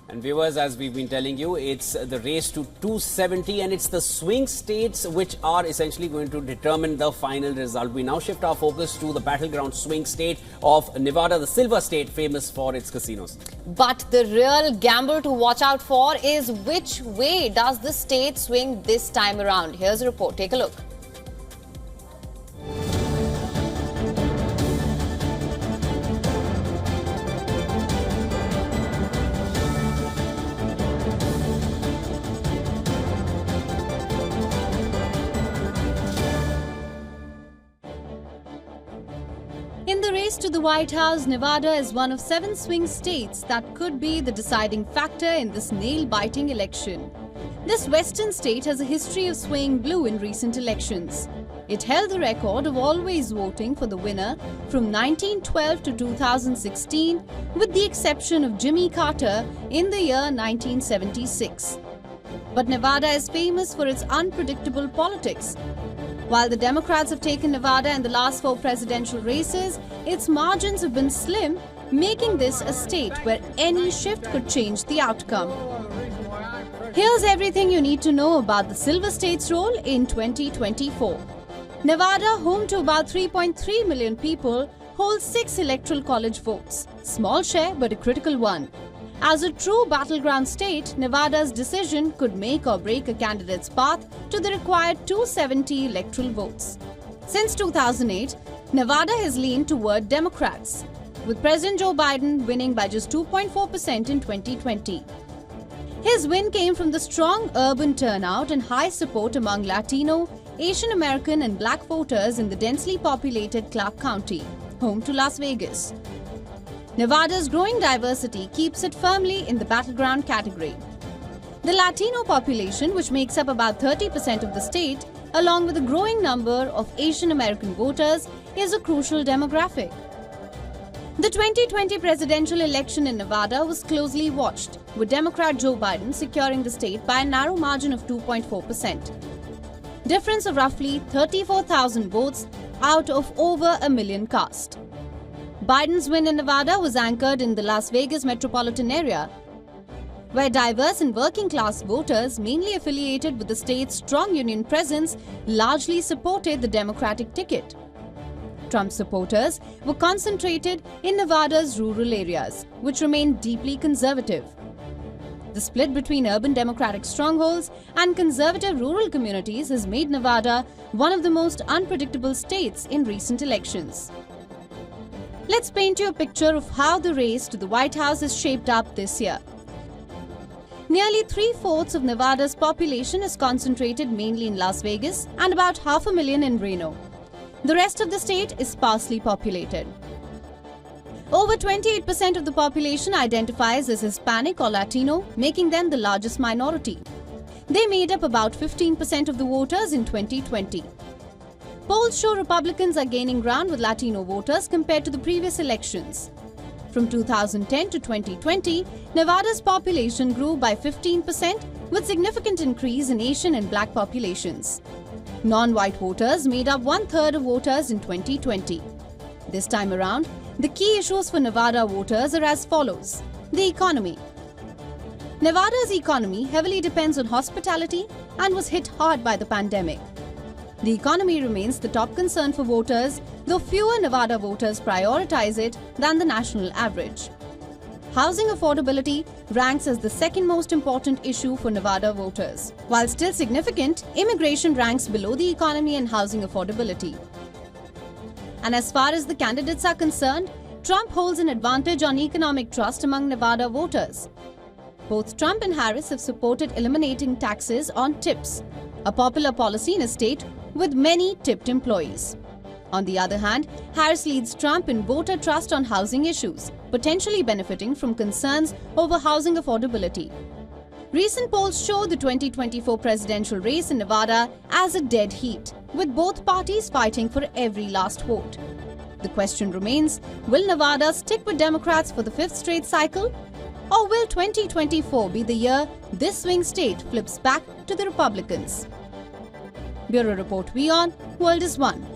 And viewers, as we've been telling you, it's the race to 270 and it's the swing states which are essentially going to determine the final result. We now shift our focus to the battleground swing state of Nevada, the silver state famous for its casinos. But the real gamble to watch out for is which way does the state swing this time around? Here's a report. Take a look. In the race to the White House, Nevada is one of 7 swing states that could be the deciding factor in this nail-biting election. This western state has a history of swaying blue in recent elections. It held the record of always voting for the winner from 1912 to 2016, with the exception of Jimmy Carter in the year 1976. But Nevada is famous for its unpredictable politics. While the Democrats have taken Nevada in the last 4 presidential races, its margins have been slim, making this a state where any shift could change the outcome. Here's everything you need to know about the Silver State's role in 2024. Nevada, home to about 3.3 million people, holds 6 electoral college votes. Small share, but a critical one. As a true battleground state, Nevada's decision could make or break a candidate's path to the required 270 electoral votes. Since 2008, Nevada has leaned toward Democrats, with President Joe Biden winning by just 2.4% in 2020. His win came from the strong urban turnout and high support among Latino, Asian American and Black voters in the densely populated Clark County, home to Las Vegas. Nevada's growing diversity keeps it firmly in the battleground category. The Latino population, which makes up about 30% of the state, along with a growing number of Asian American voters, is a crucial demographic. The 2020 presidential election in Nevada was closely watched, with Democrat Joe Biden securing the state by a narrow margin of 2.4%. Difference of roughly 34,000 votes out of over a million cast. Biden's win in Nevada was anchored in the Las Vegas metropolitan area, where diverse and working-class voters, mainly affiliated with the state's strong union presence, largely supported the Democratic ticket. Trump supporters were concentrated in Nevada's rural areas, which remained deeply conservative. The split between urban Democratic strongholds and conservative rural communities has made Nevada one of the most unpredictable states in recent elections. Let's paint you a picture of how the race to the White House is shaped up this year. Nearly 3/4 of Nevada's population is concentrated mainly in Las Vegas and about 500,000 in Reno. The rest of the state is sparsely populated. Over 28% of the population identifies as Hispanic or Latino, making them the largest minority. They made up about 15% of the voters in 2020. Polls show Republicans are gaining ground with Latino voters compared to the previous elections. From 2010 to 2020, Nevada's population grew by 15%, with significant increase in Asian and Black populations. Non-white voters made up 1/3 of voters in 2020. This time around, the key issues for Nevada voters are as follows. The economy. Nevada's economy heavily depends on hospitality and was hit hard by the pandemic. The economy remains the top concern for voters, though fewer Nevada voters prioritize it than the national average. Housing affordability ranks as the second most important issue for Nevada voters. While still significant, immigration ranks below the economy and housing affordability. And as far as the candidates are concerned, Trump holds an advantage on economic trust among Nevada voters. Both Trump and Harris have supported eliminating taxes on tips, a popular policy in a state with many tipped employees. On the other hand, Harris leads Trump in voter trust on housing issues, potentially benefiting from concerns over housing affordability. Recent polls show the 2024 presidential race in Nevada as a dead heat, with both parties fighting for every last vote. The question remains, will Nevada stick with Democrats for the 5th straight cycle? Or will 2024 be the year this swing state flips back to the Republicans? Bureau Report WION, World is One.